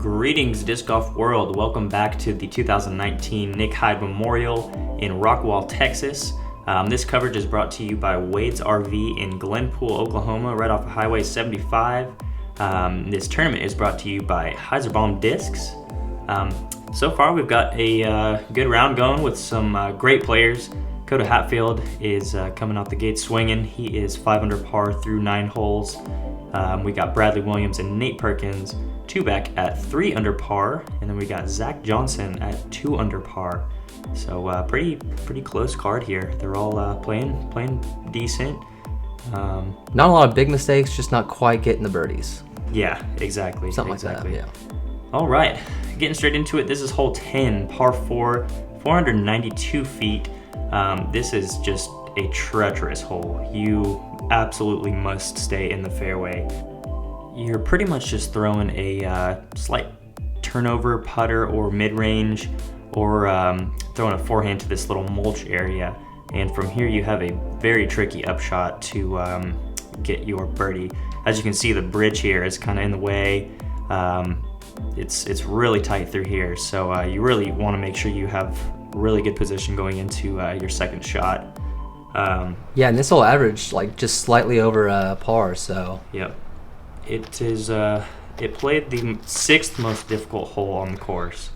Greetings, disc golf world. Welcome back to the 2019 Nick Hyde Memorial in Rockwall, Texas. This coverage is brought to you by Wade's RV in Glenpool, Oklahoma, right off of Highway 75. This tournament is brought to you by Hyde Discs. So far, we've got a good round going with some great players. Coda Hatfield is coming out the gate swinging. He is 5 under par through 9 holes. We got Bradley Williams and Nate Perkins, 2 back at 3 under par, and then we got Zackeriath Johnson at 2 under par. So pretty close card here. They're all playing decent. Not a lot of big mistakes, just not quite getting the birdies. Yeah, exactly. Something like that, yeah. All right, getting straight into it. This is hole 10, par 4, 492 feet. This is just a treacherous hole. You absolutely must stay in the fairway. You're pretty much just throwing a slight turnover putter or mid-range, or throwing a forehand to this little mulch area. And from here you have a very tricky upshot to get your birdie. As you can see, the bridge here is kind of in the way. It's really tight through here, so you really want to make sure you have really good position going into your second shot. Yeah, and this will average like just slightly over par, so. Yep. It is. It played the 6th most difficult hole on the course,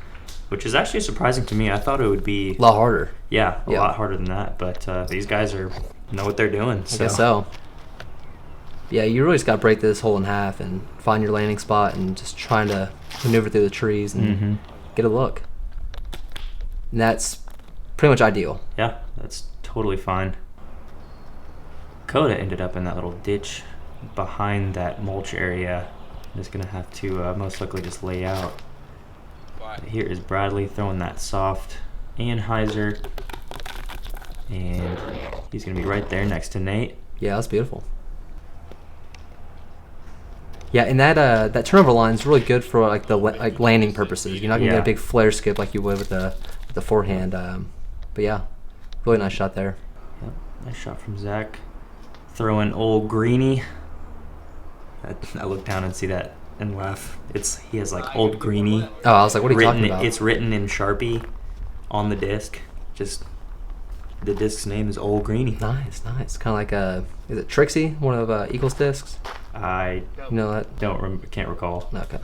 which is actually surprising to me. I thought it would be a lot harder. Yeah, a lot harder than that. But these guys know what they're doing. I guess so. Yeah, you really just got to break this hole in half and find your landing spot and just trying to maneuver through the trees and get a look. And that's pretty much ideal. Yeah, that's totally fine. Coda ended up in that little ditch behind that mulch area. I'm just gonna have to most likely just lay out. Here is Bradley throwing that soft anhyzer, and he's gonna be right there next to Nate. Yeah, that's beautiful. Yeah, and that turnover line is really good for like the landing purposes. You're not gonna get a big flare skip like you would with the forehand. But yeah, really nice shot there. Yep, nice shot from Zach. Throwing old Greeny. I look down and see that and laugh. He has like old Greeny. Oh, I was like, what are you talking about? It's written in Sharpie on the disc. Just the disc's name is Old Greeny. Nice. Kind of like is it Trixie, one of Eagles discs? I can't recall. Okay.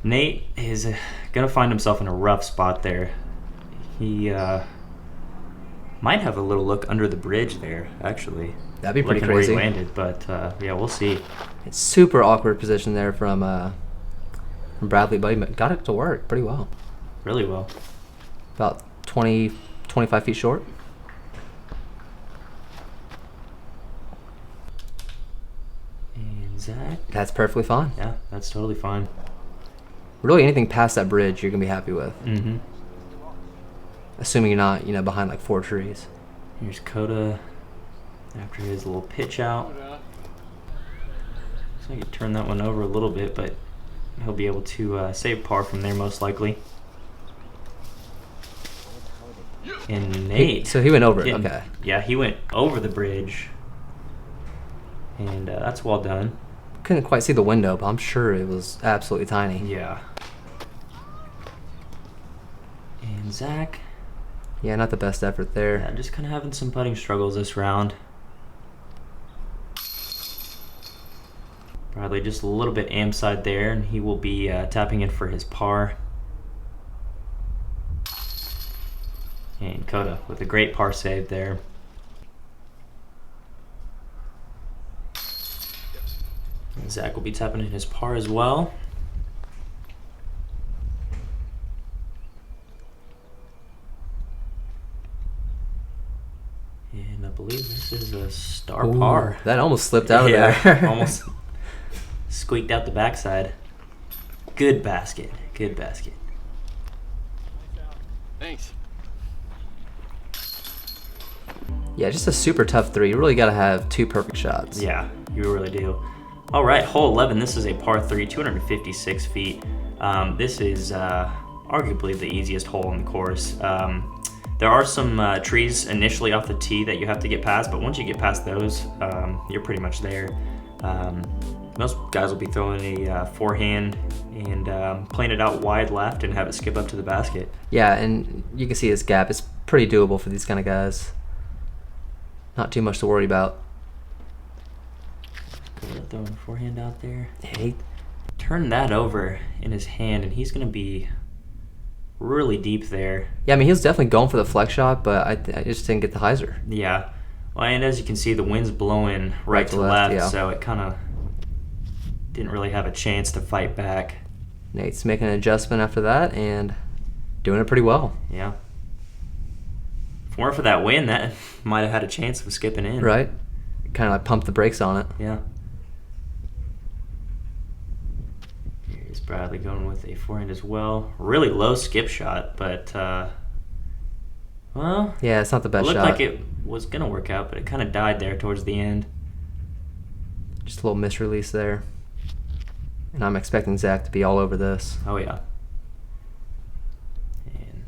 Nate is gonna find himself in a rough spot there. He might have a little look under the bridge there, actually. That'd be pretty crazy. Where he landed, but yeah, we'll see. It's super awkward position there from Bradley, but he got it to work pretty well. Really well. About 25 feet short. And Zach? That's perfectly fine. Yeah, that's totally fine. Really, anything past that bridge, you're gonna be happy with. Mm-hmm. Assuming you're not, behind like 4 trees. Here's Coda after his little pitch out. So I could turn that one over a little bit, but he'll be able to save par from there most likely. And Nate. So he went over it, okay. Yeah, he went over the bridge. And that's well done. Couldn't quite see the window, but I'm sure it was absolutely tiny. Yeah. And Zach. Yeah, not the best effort there. Yeah, just kind of having some putting struggles this round. Bradley just a little bit am side there, and he will be tapping in for his par. And Coda with a great par save there. And Zach will be tapping in his par as well. And I believe this is a star par. That almost slipped out of there. Almost squeaked out the backside. Good basket. Good basket. Thanks. Yeah, just a super tough 3. You really got to have 2 perfect shots. Yeah, you really do. All right, hole 11. This is a par 3, 256 feet. This is arguably the easiest hole on the course. There are some trees initially off the tee that you have to get past, but once you get past those, you're pretty much there. most guys will be throwing a forehand and playing it out wide left and have it skip up to the basket. Yeah, and you can see his gap. It's pretty doable for these kind of guys. Not too much to worry about. Throwing a forehand out there. He Turned that over in his hand, and he's going to be really deep there. Yeah, I mean, he was definitely going for the flex shot, but I just didn't get the hyzer. Yeah. Well, and as you can see, the wind's blowing right to left, yeah. So it kind of didn't really have a chance to fight back. Nate's making an adjustment after that and doing it pretty well. Yeah. If it weren't for that wind, that might have had a chance of skipping in. Right? Kind of like pump the brakes on it. Yeah. Here's Bradley going with a forehand as well. Really low skip shot, but, well... Yeah, it's not the best shot. It looked like it was going to work out, but it kind of died there towards the end. Just a little misrelease there. And I'm expecting Zach to be all over this. Oh, yeah. And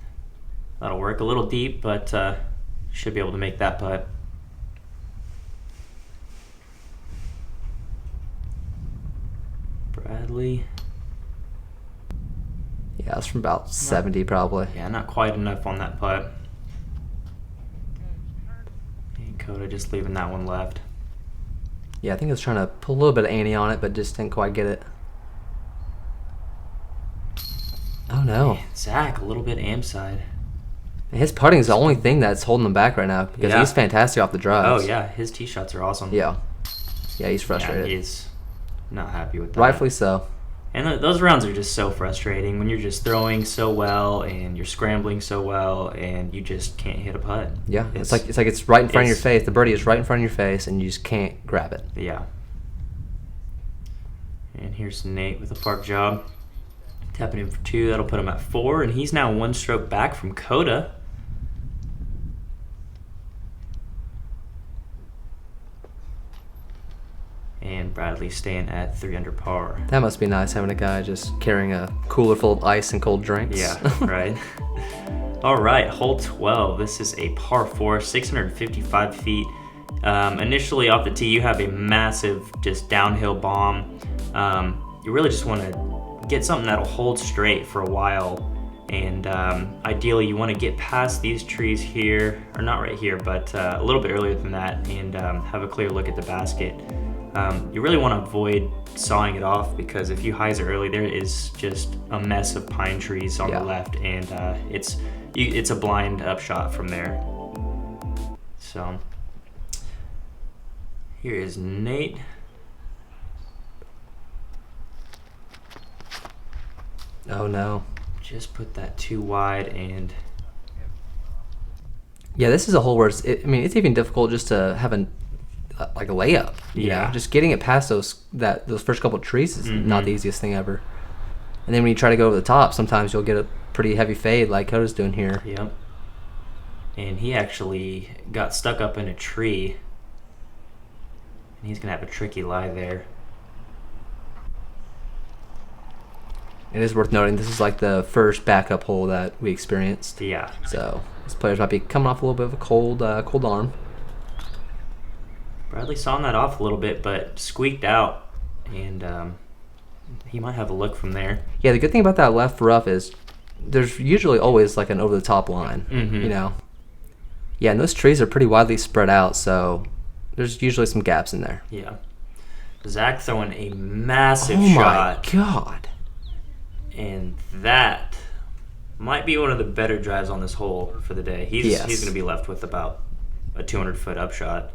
that'll work a little deep, but should be able to make that putt. Bradley. Yeah, it's from about 70 probably. Yeah, not quite enough on that putt. And Coda just leaving that one left. Yeah, I think he was trying to put a little bit of ante on it, but just didn't quite get it. Oh, no. Man, Zach, a little bit am side. His putting is the only thing that's holding him back right now because Yeah. he's fantastic off the drives. Oh, yeah, his tee shots are awesome. Yeah. Yeah, he's frustrated. Yeah, he's not happy with that. Rightfully so. And those rounds are just so frustrating when you're just throwing so well and you're scrambling so well and you just can't hit a putt. Yeah, it's like it's right in front of your face. The birdie is right in front of your face, and you just can't grab it. Yeah. And here's Nate with a park job. Tapping him for 2. That'll put him at 4, and he's now 1 stroke back from Coda. And Bradley staying at 3 under par. That must be nice having a guy just carrying a cooler full of ice and cold drinks. Yeah, right. All right, hole 12. This is a par 4, 655 feet. Initially off the tee, you have a massive just downhill bomb. You really just want to get something that'll hold straight for a while. And ideally, you want to get past these trees here, or not right here, but a little bit earlier than that, and have a clear look at the basket. You really want to avoid sawing it off because if you hyzer early, there is just a mess of pine trees on the left, and it's a blind upshot from there. So here is Nate. Oh no. Just put that too wide, and yeah, this is a hole where it's even difficult just to have a layup. You know? Just getting it past those first couple of trees is not the easiest thing ever. And then when you try to go over the top, sometimes you'll get a pretty heavy fade like Coda's doing here. Yep. And he actually got stuck up in a tree, and he's gonna have a tricky lie there. It is worth noting this is like the first backup hole that we experienced. Yeah. So these players might be coming off a little bit of a cold arm. Bradley sawing that off a little bit, but squeaked out, and he might have a look from there. Yeah, the good thing about that left rough is there's usually always like an over-the-top line, you know. Yeah, and those trees are pretty widely spread out, so there's usually some gaps in there. Yeah. Zach throwing a massive shot. Oh, my God. And that might be one of the better drives on this hole for the day. He's going to be left with about a 200-foot upshot.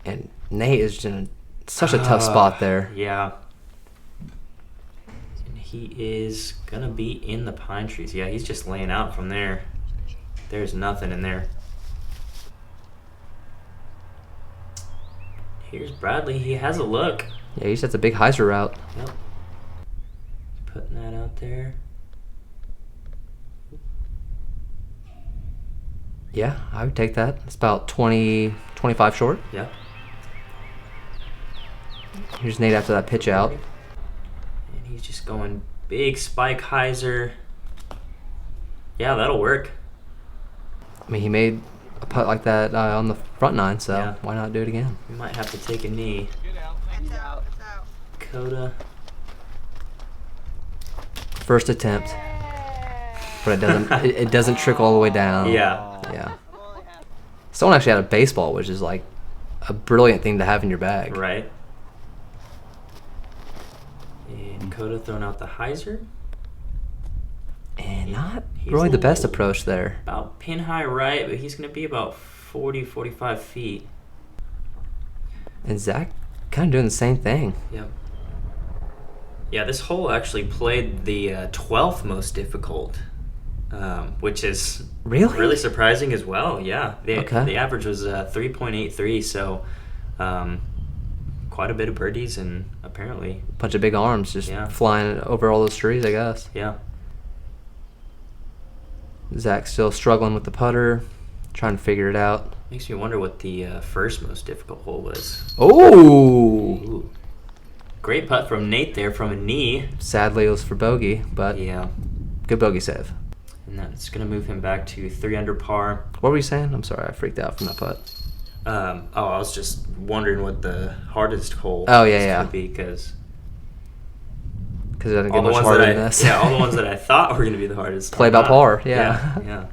And Nate is in such a tough spot there. Yeah. And he is going to be in the pine trees. Yeah, he's just laying out from there. There's nothing in there. Here's Bradley. He has a look. Yeah, he sets a big hyzer route. Yep. Putting that out there. Yeah, I would take that. It's about 20, 25 short. Yeah. Here's Nate after that pitch out. And he's just going big spike hyzer. Yeah, that'll work. I mean, he made a putt like that on the front nine, so Yeah. why not do it again? We might have to take a knee. It's out. It's out. Coda. First attempt, but it doesn't. it doesn't trickle all the way down. Yeah. Yeah. Someone actually had a baseball, which is like a brilliant thing to have in your bag. Right. And Coda throwing out the hyzer. And not He's really a the best little- approach there. About pin high right, but he's going to be about 40, 45 feet. And Zach kind of doing the same thing. Yep. Yeah, this hole actually played the 12th most difficult, which is Really? surprising as well. Yeah, Okay. The average was 3.83, so quite a bit of birdies, and apparently, Bunch of big arms just Yeah. flying over all those trees, I guess. yeah. Zach's still struggling with the putter, trying to figure it out. Makes me wonder what the first most difficult hole was. Oh! Ooh. Great putt from Nate there from a knee. Sadly, it was for bogey, but Yeah, good bogey save. and that's going to move him back to 3 under par. What were you saying? I'm sorry, I freaked out from that putt. I was just wondering what the hardest hole Oh, yeah. would be, because Because it doesn't all get the much ones harder that than I this. all the ones that I thought were going to be the hardest. Play are by not. par, yeah. Yeah.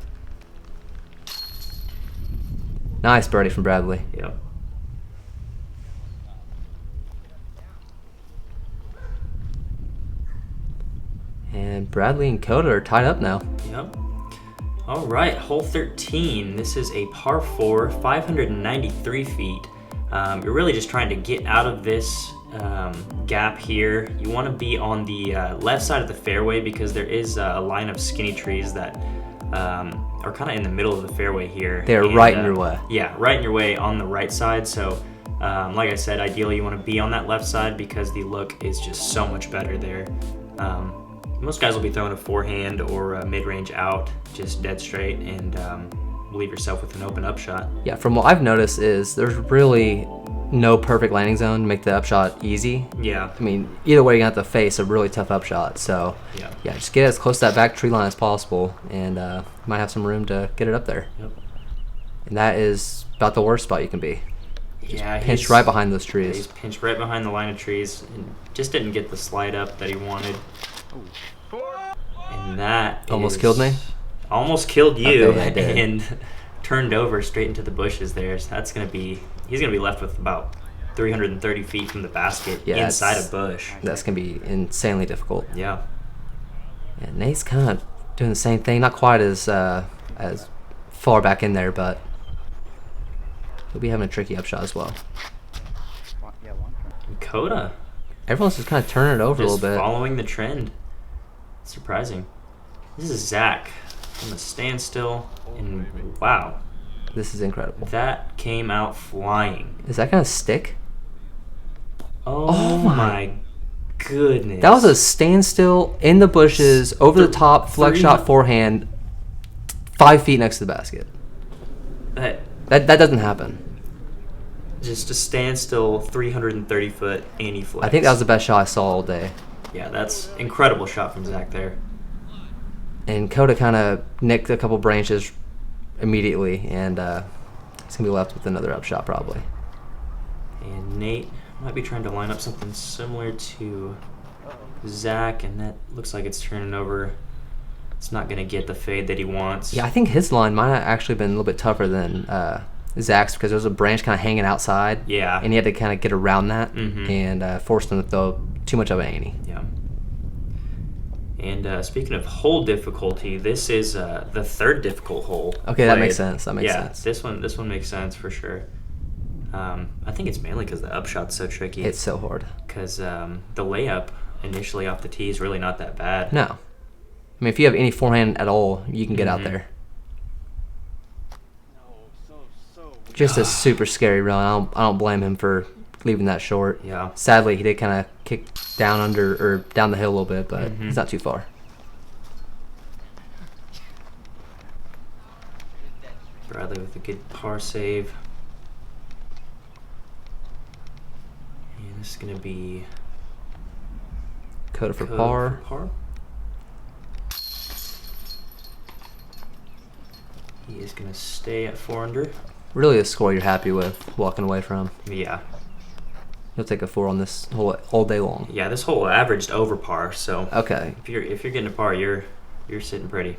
Nice birdie from Bradley. Yep. And Bradley and Coda are tied up now. Yep. All right, hole 13. This is a par 4, 593 feet. You're really just trying to get out of this gap here. You want to be on the left side of the fairway because there is a line of skinny trees that are kind of in the middle of the fairway here. They're And, right in your way. Yeah, right in your way on the right side. So, like I said, ideally you want to be on that left side because the look is just so much better there. Most guys will be throwing a forehand or a mid-range out, just dead straight, and leave yourself with an open upshot. Yeah, from what I've noticed is there's really no perfect landing zone to make the upshot easy. Yeah. I mean, either way, you're going to have to face a really tough upshot. So, Yeah. just get as close to that back tree line as possible, and you might have some room to get it up there. Yep. And that is about the worst spot you can be. Yeah, Pinched he's right behind those He's trees. pinched right behind the line of trees and just didn't get the slide up that he wanted. And that Almost killed me? Almost killed you, Okay, I did. and turned over straight into the bushes there. So he's gonna be left with about 330 feet from the basket Yeah, inside that's- a bush. That's going to be insanely difficult. Yeah. And Nate's kind of doing the same thing. Not quite as far back in there, but he'll be having a tricky upshot as well. And Coda Everyone's just kind of turning it over a just little bit. following the trend. Surprising. This is Zach on the standstill, and wow, This is incredible. that came out flying. Is that going to stick? Oh, my- my goodness. That was a standstill in the bushes, over the top, flex three- shot forehand, 5 feet next to the basket. that That doesn't happen. just a standstill 330 foot anti-flex. I think that was the best shot I saw all day. Yeah, that's incredible shot from Zach there. And Coda kind of nicked a couple branches immediately, and he's going to be left with another upshot probably. And Nate might be trying to line up something similar to Zach, and that looks like it's turning over. It's not going to get the fade that he wants. Yeah, I think his line might have actually been a little bit tougher than Zach's because there was a branch kind of hanging outside. Yeah. And he had to kind of get around that Mhm. and forced him to throw too much of an ante. Yeah. And speaking of hole difficulty, this is the third difficult hole. Okay, that played. makes sense. That makes sense. This one makes sense for sure. I think it's mainly because the upshot's so tricky. It's so hard. Because the layup initially off the tee is really not that bad. No. I mean, if you have any forehand at all, you can get out Mhm. there. Just a super scary run. I don't blame him for leaving that short. Yeah. Sadly, he did kind of kick down under or down the hill a little bit, but Mhm. it's not too far. Bradley with a good par save. And this is going to be Coda for Coda par. for par. He is going to stay at 4 under. really a score you're happy with walking away from. Yeah. You'll take a 4 on this hole all day long. Yeah, this hole averaged over par, so Okay. if you're getting a par, you're sitting pretty.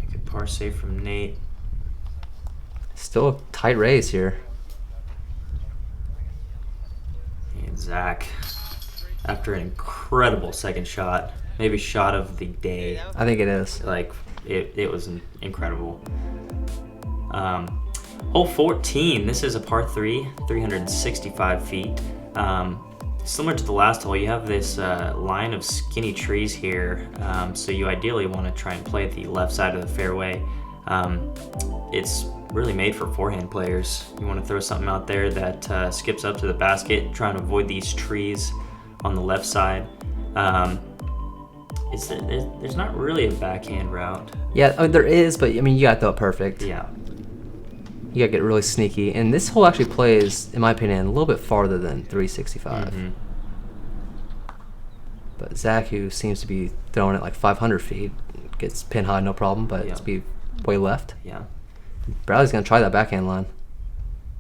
A good par save from Nate. Still a tight race here. And Zach, after an incredible second shot, maybe shot of the day. I think it is. Like, it was incredible. Hole 14, this is a par 3, 365 feet. Similar to the last hole, you have this line of skinny trees here, so you ideally want to try and play the left side of the fairway. It's really made for forehand players. You want to throw something out there that skips up to the basket, try and avoid these trees on the left side. There's not really a backhand route. Yeah, I mean, there is, but I mean, you gotta throw it perfect. Yeah. You gotta get really sneaky. And this hole actually plays, in my opinion, a little bit farther than 365. Mm-hmm. But Zach, who seems to be throwing it like 500 feet, gets pin high no problem, but Yeah. it's be way left. Yeah. Bradley's gonna try that backhand line.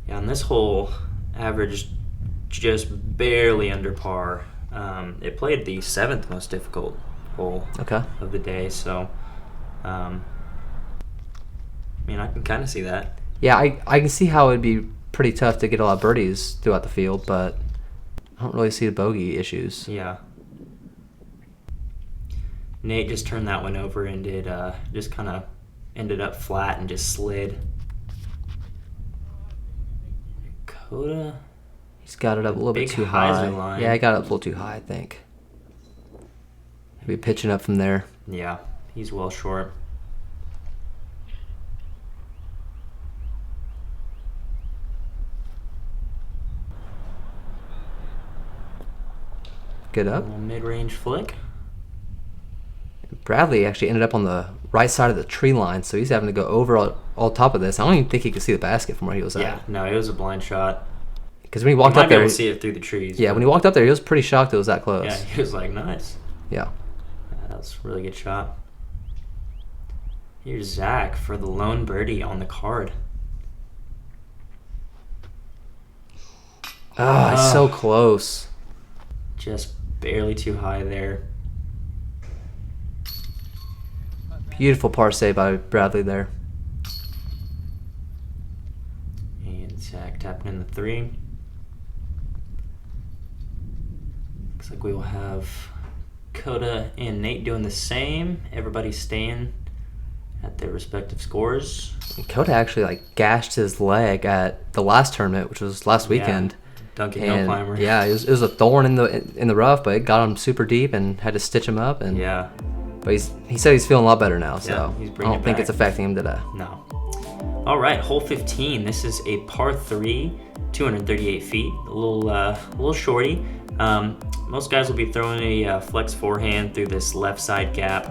Yeah, and this hole averaged just barely under par. It played the 7th most difficult hole Okay. of the day, so I mean, I can kind of see that. Yeah, I can see how it'd be pretty tough to get a lot of birdies throughout the field, but I don't really see the bogey issues. Yeah. Nate just turned that one over and it just kind of ended up flat and just slid. Coda. He's got it up a little bit Big too high. hyzer line. Yeah, I got it up a little too high, I think. Maybe pitching up from there. Yeah, he's well short. Good A up. little mid-range flick. Bradley actually ended up on the right side of the tree line, so he's having to go over all top of this. I don't even think he could see the basket from where he was Yeah, at. no, it was a blind shot. Because when he You walked might up be there, able to see it through the trees. yeah, but- when he walked up there, he was pretty shocked it was that close. Yeah, he was like, nice. Yeah. That was a really good shot. Here's Zach for the lone birdie on the card. Oh, it's so close. Just barely too high there. Beautiful par save by Bradley there. And Zach tapping in the 3. Looks like we will have Coda and Nate doing the same. Everybody staying at their respective scores. And Coda actually like gashed his leg at the last tournament, which was last weekend. Duncan Hill And Climber. yeah, it was a thorn in the rough, but it got him super deep and had to stitch him up. And Yeah. but he said he's feeling a lot better now, so Yeah, he's I bringing don't it think back. it's affecting him today. No. All right, hole 15. This is a par 3, 238 feet. A little shorty. Most guys will be throwing a flex forehand through this left side gap.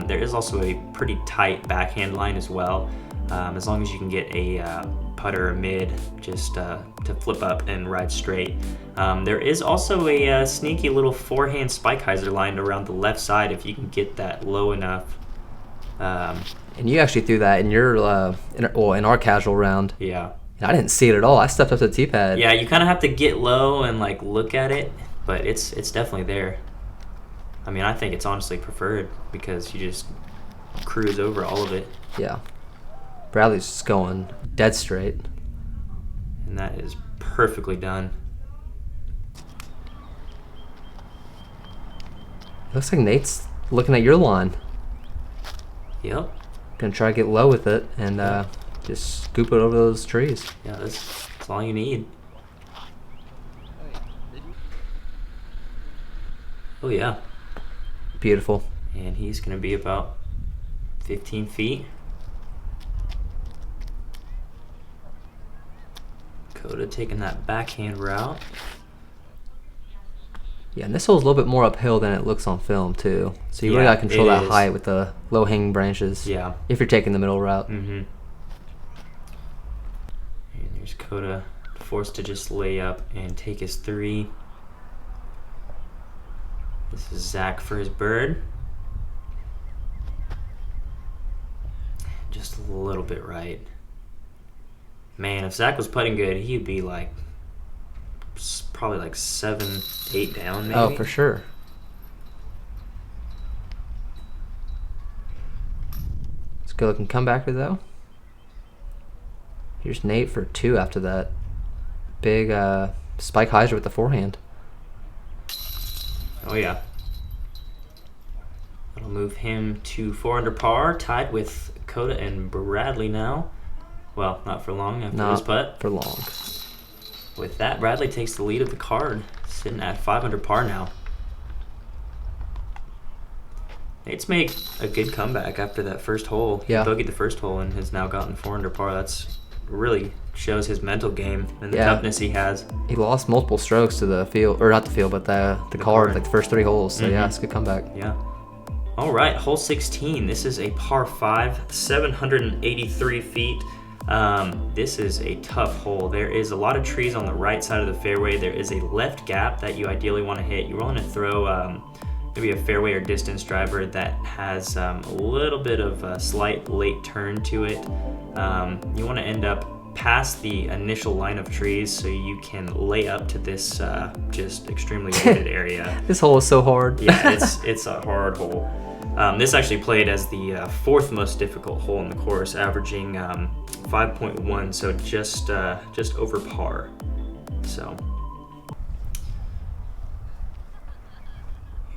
There is also a pretty tight backhand line as well. As long as you can get a putter or mid just to flip up and ride straight. There is also a sneaky little forehand spike hyzer line around the left side if you can get that low enough. And you actually threw that in your in our casual round. Yeah. And I didn't see it at all. I stepped up to the tee pad. Yeah, you kind of have to get low and like look at it, but it's definitely there. I mean, I think it's honestly preferred because you just cruise over all of it, Yeah. Bradley's just going dead straight. and that is perfectly done. Looks like Nate's looking at your line. Yep. Gonna try to get low with it and just scoop it over those trees. Yeah, that's all you need. Oh yeah, Beautiful. and he's gonna be about 15 feet. Coda taking that backhand route. Yeah, and this hole's a little bit more uphill than it looks on film too. So you really Yeah, gotta control it that is. height with the low hanging branches. Yeah. If you're taking the middle route. Mm-hmm. And there's Coda forced to just lay up and take his 3. This is Zach for his bird. a little bit right. Man, if Zach was putting good, he'd be like probably like 7, 8 down maybe. Oh, for sure. It's a good looking comebacker though. Here's Nate for 2 after that. Big Spike Hyzer with the forehand. Oh yeah. That'll move him to 4 under par, tied with Coda and Bradley now. Well, not for long after this putt. For long. With that, Bradley takes the lead of the card, sitting at 5 under par now. Nate's made a good comeback after that first hole. Yeah. He bogeyed the first hole and has now gotten 4 under par. That's really shows his mental game and the Yeah. toughness he has. He lost multiple strokes to the field, or not the field, but the card, like the first 3 holes. So yeah, it's a good comeback. Yeah. All right, hole 16. This is a par 5, 783 feet. This is a tough hole. There is a lot of trees on the right side of the fairway. There is a left gap that you ideally want to hit. You want to throw maybe a fairway or distance driver that has a little bit of a slight late turn to it. You want to end up past the initial line of trees so you can lay up to this just extremely wooded area. This hole is so hard. Yeah, it's a hard hole. This actually played as the 4th most difficult hole in the course, averaging 5.1, so just over par. So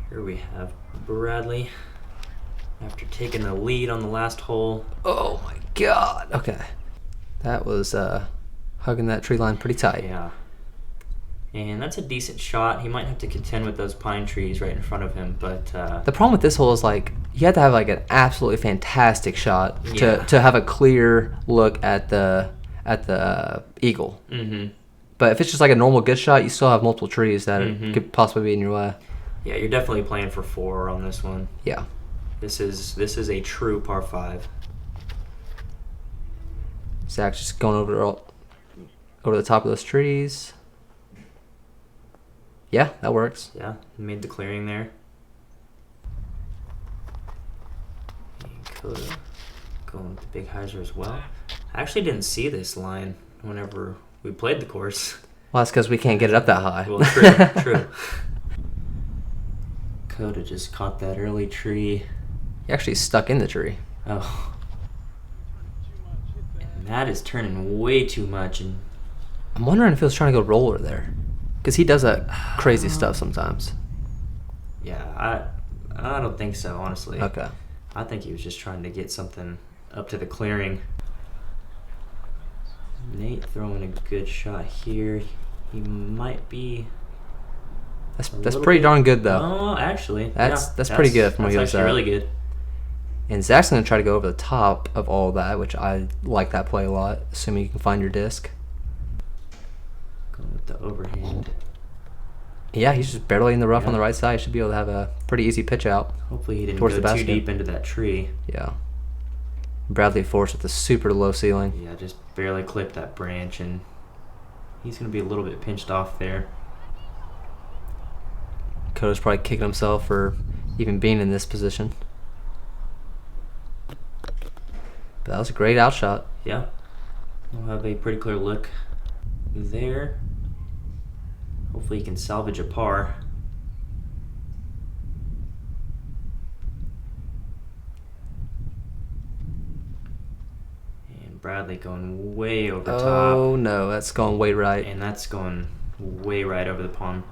here we have Bradley after taking the lead on the last hole. Oh my God. Okay. That was hugging that tree line pretty tight. Yeah. And that's a decent shot. He might have to contend with those pine trees right in front of him, but The problem with this hole is like you have to have like an absolutely fantastic shot Yeah. to have a clear look at the eagle. mm-hmm. But if it's just like a normal good shot, you still have multiple trees that Mhm. could possibly be in your way. Yeah, you're definitely playing for 4 on this one. Yeah. This is a true par 5. Zach's just going over the top of those trees. Yeah, that works. Yeah, made the clearing there. And Coda going with the big hyzer as well. I actually didn't see this line whenever we played the course. Well, that's because we can't get it up that high. Well, true. Coda just caught that early tree. He actually stuck in the tree. Oh. And that is turning way too much. And I'm wondering if he was trying to go roller there. Because he does that crazy stuff sometimes. yeah, I don't think so, honestly. Okay. I think he was just trying to get something up to the clearing. Nate throwing a good shot here. He might be. That's little pretty bit- darn good, though. Oh, actually, That's yeah, pretty good from what that's he was actually at. really good. And Zach's going to try to go over the top of all of that, which I like that play a lot, assuming you can find your disc. Going with the overhand. Yeah, he's just barely in the rough Yeah. on the right side. Should be able to have a pretty easy pitch out. Hopefully he didn't Towards go the too basket. deep into that tree. Yeah. Bradley Force with a super low ceiling. Yeah, just barely clipped that branch, and he's going to be a little bit pinched off there. Coda's probably kicking himself for even being in this position. But that was a great outshot. Yeah, we'll have a pretty clear look there. Hopefully he can salvage a par. And Bradley going way over Oh top. no, that's going way right. And that's going way right over the palm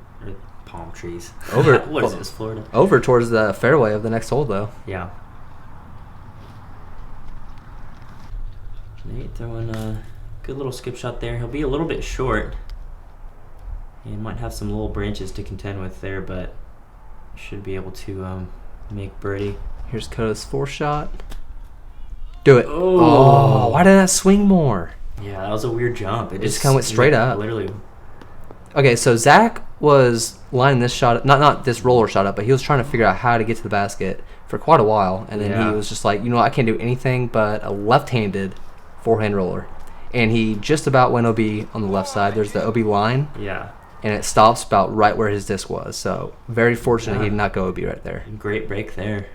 trees. Over- What is this, Florida? Over towards the fairway of the next hole, though. Yeah. Nate throwing a good little skip shot there. He'll be a little bit short. And might have some little branches to contend with there, but should be able to make birdie. Here's Coda's fourth shot. Do it. Oh. Why didn't that swing more? Yeah, that was a weird jump. It just kinda went straight up. Literally. Okay, so Zach was lining this shot, not this roller shot up, but he was trying to figure out how to get to the basket for quite a while, and then Yeah. he was just like, I can't do anything but a left-handed forehand roller. And he just about went OB on the left side. There's the OB line, Yeah. and it stops about right where his disc was. So very fortunate he did not go OB right there. Great break there.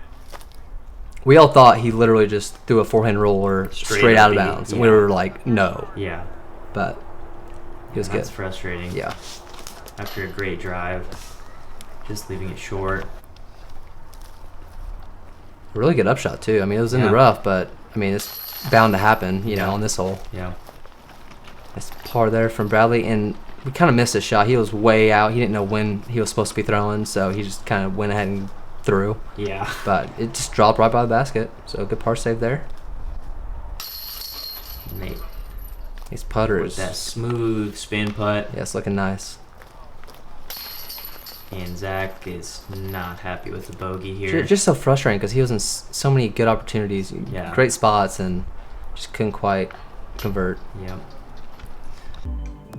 We all thought he literally just threw a forehand roller straight out of bounds. And we were like, no. Yeah. But he was good. That's frustrating. Yeah. After a great drive, just leaving it short. Really good upshot, too. I mean, it was in the rough, but, I mean, it's bound to happen, you know, on this hole. Yeah. Nice par there from Bradley, and we kind of missed his shot. He was way out. He didn't know when he was supposed to be throwing, so he just kind of went ahead and threw. Yeah. But it just dropped right by the basket, so good par save there. Nate. These putters. That smooth spin putt. Yeah, it's looking nice. And Zach is not happy with the bogey here. Just so frustrating because he was in so many good opportunities, great spots, and just couldn't quite convert. Yep.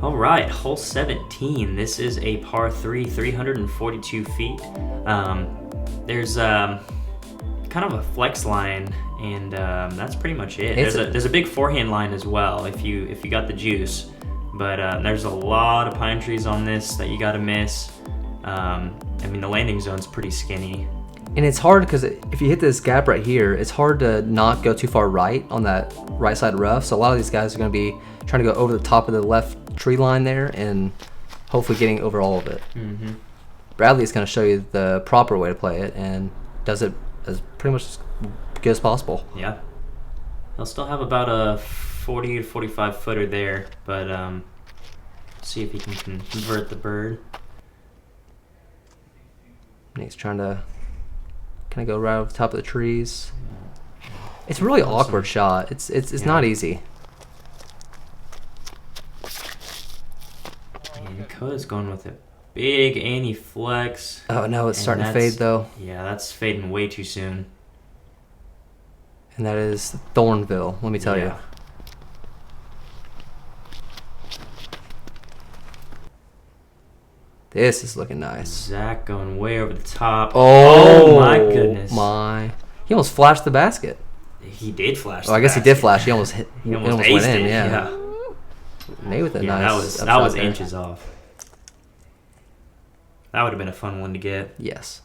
All right, hole 17. This is a par 3, 342 feet. There's kind of a flex line, and that's pretty much it. There's a big forehand line as well if you got the juice, but there's a lot of pine trees on this that you got to miss. I mean, the landing zone's pretty skinny. And it's hard because if you hit this gap right here, it's hard to not go too far right on that right side rough. So a lot of these guys are going to be trying to go over the top of the left tree line there and hopefully getting over all of it. Mm-hmm. Bradley's going to show you the proper way to play it and does it as pretty much as good as possible. Yeah. He'll still have about a 40 to 45 footer there, but see if he can convert the bird. And he's trying to kind of go right over the top of the trees. It's a really awkward shot. It's not easy. And Coda's going with a big anti-flex. Oh no, it's starting to fade though. Yeah, that's fading way too soon. And that is Thornville, let me tell you. This is looking nice. Zach going way over the top. Oh my goodness. My. He almost flashed the basket. He did flash. Oh, I guess he did flash. He almost hit. He almost went in. it, Yeah. Maybe with a nice. That was there. inches off. That would have been a fun one to get. Yes.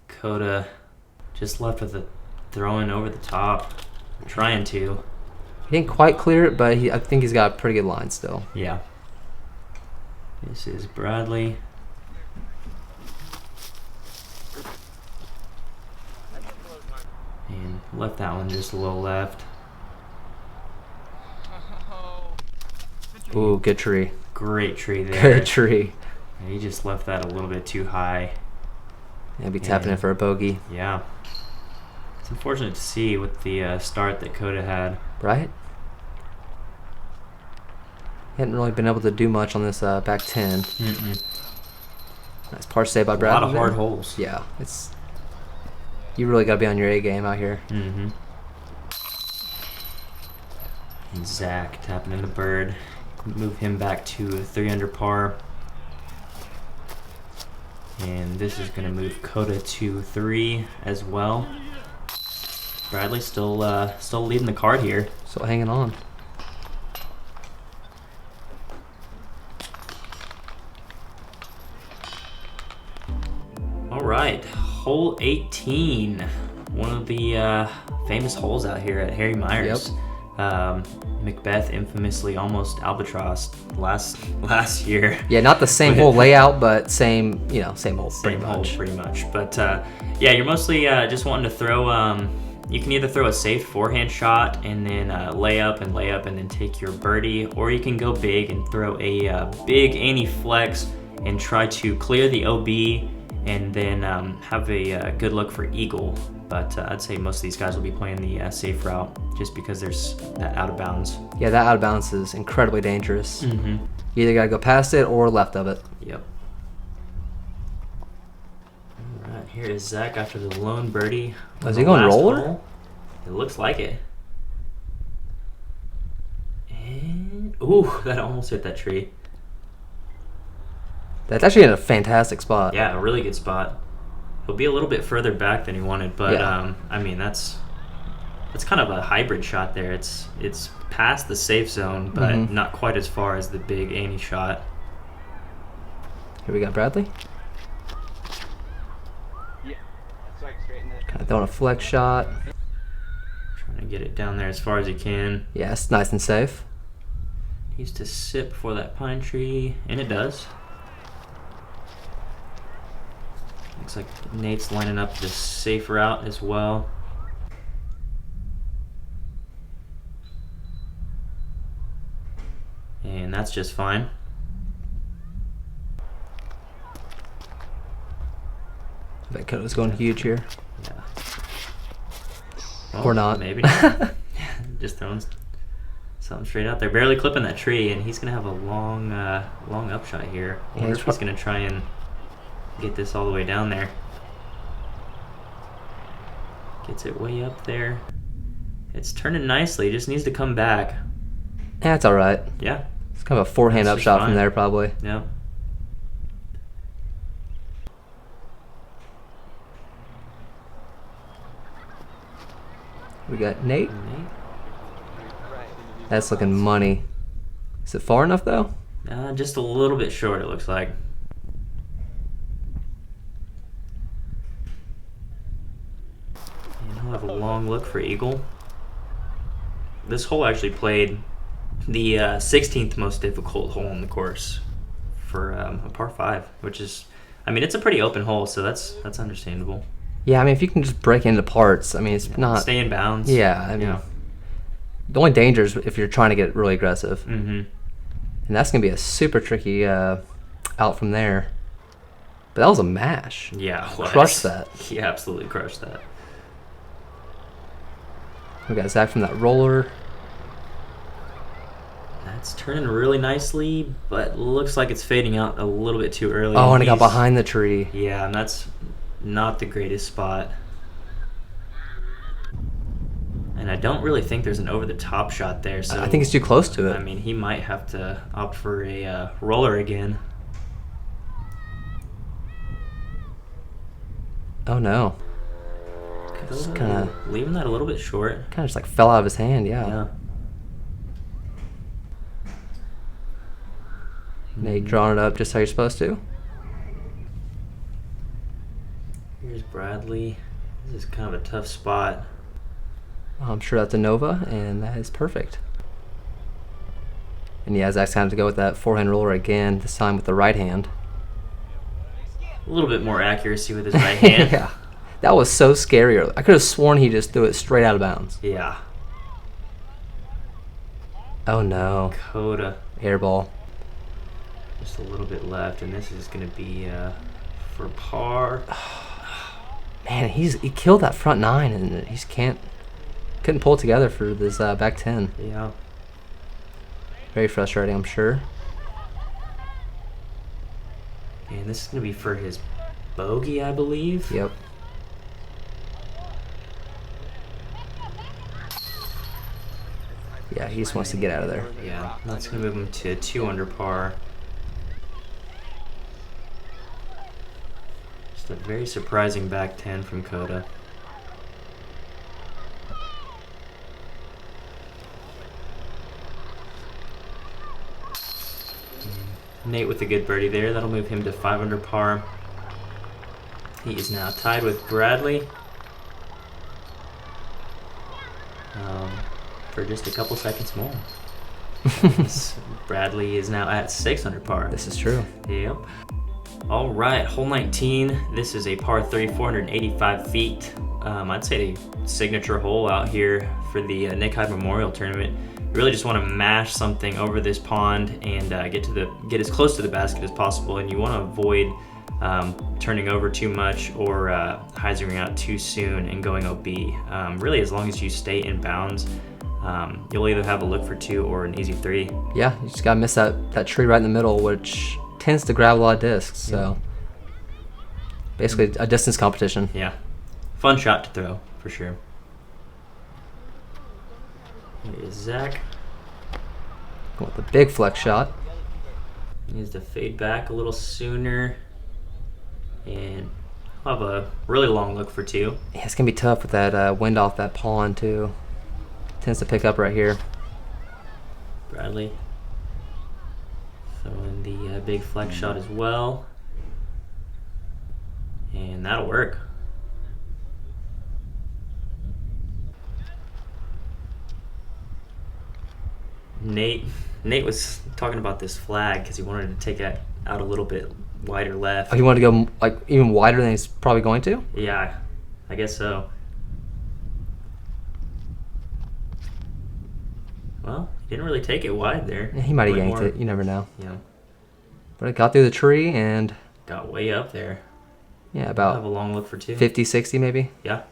Coda just left with a throwing over the top. Trying to. He didn't quite clear it, but I think he's got a pretty good line still. Yeah. This is Bradley. And left that one just a little left. Ooh, good tree. Great tree there. Good tree. And he just left that a little bit too high. Yeah, be tapping it for a bogey. Yeah. It's unfortunate to see with the start that Coda had. Right? He hadn't really been able to do much on this back 10. Nice par save by Bradley. A lot of hard holes. Yeah, you really got to be on your A game out here. Mm-hmm. And Zach tapping in the bird. Move him back to 3 under par. And this is going to move Coda to 3 as well. Bradley still leading the card here. Still hanging on. All right, hole 18. One of the famous holes out here at Harry Myers. Yep. Macbeth infamously almost albatrossed last year. Yeah, not the same hole layout, but same hole pretty much. But yeah, you're mostly just wanting to throw. You can either throw a safe forehand shot and then lay up and then take your birdie, or you can go big and throw a big anti-flex and try to clear the OB and then have a good look for eagle. But I'd say most of these guys will be playing the safe route just because there's that out of bounds. Yeah, that out of bounds is incredibly dangerous. Mm-hmm. You either got to go past it or left of it. Yep. All right, here is Zach after the lone birdie. Is he going roller? Hole. It looks like it. And ooh, that almost hit that tree. That's actually in a fantastic spot. Yeah, a really good spot. He'll be a little bit further back than he wanted, but yeah. I mean that's kind of a hybrid shot there. It's past the safe zone, but not quite as far as the big Annie shot. Here we got Bradley. Kind of throwing a flex shot. Trying to get it down there as far as he can. Yeah, it's nice and safe. Needs to sit before that pine tree, and it does. Looks like Nate's lining up the safe route as well. And that's just fine. I bet Coda's going huge here. Yeah. Or not. Maybe not. Just throwing something straight out there. Barely clipping that tree, and he's going to have a long upshot here. I wonder if he's going to try and get this all the way down there. Gets it way up there. It's turning nicely. Just needs to come back. Yeah, it's all right. Yeah. It's kind of a forehand That's just upshot fine. from there, probably. Yeah. We got Nate. Nate. That's looking money. Is it far enough, though? Just a little bit short, it looks like. And he'll have a long look for eagle. This hole actually played the 16th most difficult hole in the course for a par 5, which is, I mean, it's a pretty open hole, so that's understandable. Yeah, I mean, if you can just break into parts, I mean, it's not... Stay in bounds. Yeah, I mean, the only danger is if you're trying to get really aggressive. Mm-hmm. And that's going to be a super tricky out from there. But that was a mash. Yeah. Crushed that. He absolutely crushed that. We got Zach from that roller. That's turning really nicely, but looks like it's fading out a little bit too early. Oh, and it got behind the tree. Yeah, and that's not the greatest spot. And I don't really think there's an over-the-top shot there. So I think it's too close to it. I mean, he might have to opt for a roller again. Oh, no. Just kind of leaving that a little bit short. Kind of just like fell out of his hand, yeah. Yeah. Nate drawing it up just how you're supposed to. Here's Bradley. This is kind of a tough spot. I'm sure that's a Nova, and that is perfect. And yeah, Zach's going to go with that forehand roller again, this time with the right hand. A little bit more accuracy with his right hand. Yeah. That was so scary. I could have sworn he just threw it straight out of bounds. Yeah. Oh no. Coda. Airball. Just a little bit left, and this is going to be for par. Man, he killed that front 9, and he just couldn't pull it together for this back 10. Yeah. Very frustrating, I'm sure. And this is going to be for his bogey, I believe. Yep. Yeah, he just wants to get out of there. Yeah, that's going to move him to 2 under par. Just a very surprising back 10 from Coda. Nate with a good birdie there. That'll move him to 5 under par. He is now tied with Bradley for just a couple seconds more. Bradley is now at 6 under par. This is true. Yep. All right, hole 19. This is a par 3, 485 feet. I'd say a signature hole out here for the Nick Hyde Memorial Tournament. You really just want to mash something over this pond and get as close to the basket as possible, and you want to avoid turning over too much or hyzering out too soon and going OB. Really, as long as you stay in bounds, you'll either have a look for 2 or an easy 3. Yeah, you just gotta miss that tree right in the middle, which tends to grab a lot of discs. So basically, a distance competition. Yeah, fun shot to throw for sure. Here is Zach. Going with the big flex shot. He needs to fade back a little sooner. And I'll have a really long look for 2. Yeah, it's gonna be tough with that wind off that pond too. Tends to pick up right here. Bradley throwing the big flex shot as well. And that'll work. Nate was talking about this flag because he wanted to take it out a little bit wider left. Oh, he wanted to go like even wider than he's probably going to? Yeah, I guess so. Well, he didn't really take it wide there. Yeah, he might have Way yanked more. it. You never know. Yeah, But it got through the tree and, got way up there. yeah, I'll have about a long look for two. 50, 60 maybe. Yeah.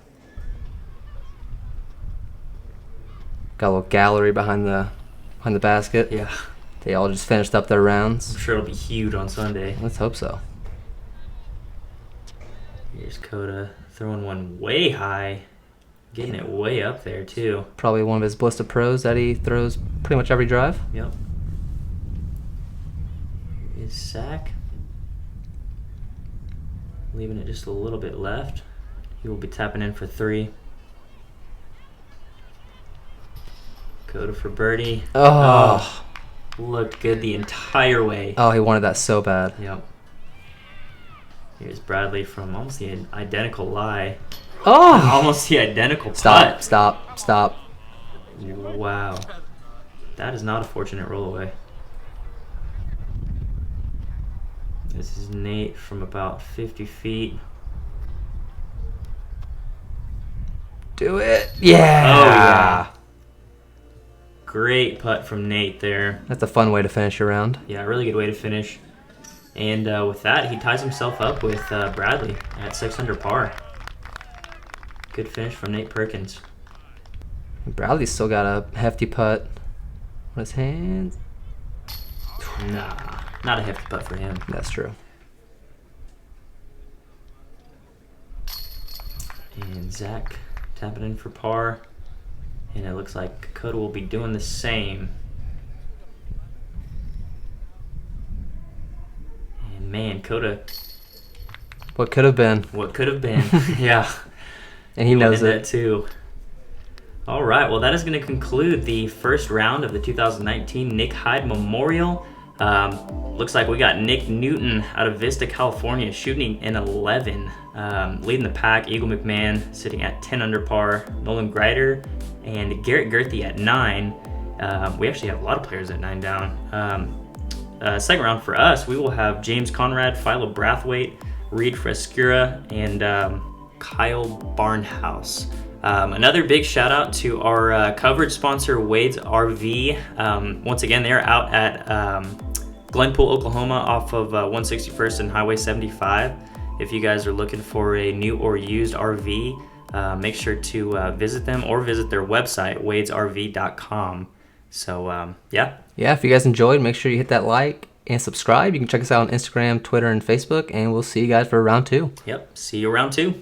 Got a little gallery behind the basket. Yeah. They all just finished up their I'm rounds. sure it'll be huge on Sunday. Let's hope so. Here's Coda throwing one way high. Getting it way up there, too. Probably one of his Blista Pros that he throws pretty much every drive. Yep. Here's Zach. Leaving it just a little bit left. He will be tapping in for three. Coda for birdie. Oh. Looked good the entire way. Oh, he wanted that so bad. Yep. Here's Bradley from almost the identical lie. Oh! Almost the identical Stop, putt. stop. Wow. That is not a fortunate roll away. This is Nate from about 50 feet. Do it. Yeah. Oh, yeah. Great putt from Nate there. That's a fun way to finish your round. Yeah, really good way to finish. And with that, he ties himself up with Bradley at 6 under par. Good finish from Nate Perkins. Bradley's still got a hefty putt on his hands. Nah, not a hefty putt for him. That's true. And Zach tapping in for par. And it looks like Coda will be doing the same. And man, Coda, What could have been. what could have been. Yeah. And he knows that it. too. All right, well, that is going to conclude the first round of the 2019 Nick Hyde Memorial. Looks like we got Nick Newton out of Vista, California, shooting an 11, leading the pack. Eagle McMahon sitting at 10 under par. Nolan Greider and Garrett Gerthy at 9. We actually have a lot of players at 9 down. Second round for us, we will have James Conrad, Philo Brathwaite, Reed Frescura, and Kyle Barnhouse. Another big shout out to our coverage sponsor, Wade's RV. Once again, they're out at Glenpool, Oklahoma, off of 161st and Highway 75. If you guys are looking for a new or used RV, make sure to visit them or visit their website, wadesrv.com. So, yeah. Yeah, if you guys enjoyed, make sure you hit that like and subscribe. You can check us out on Instagram, Twitter, and Facebook, and we'll see you guys for round 2. Yep. See you around 2.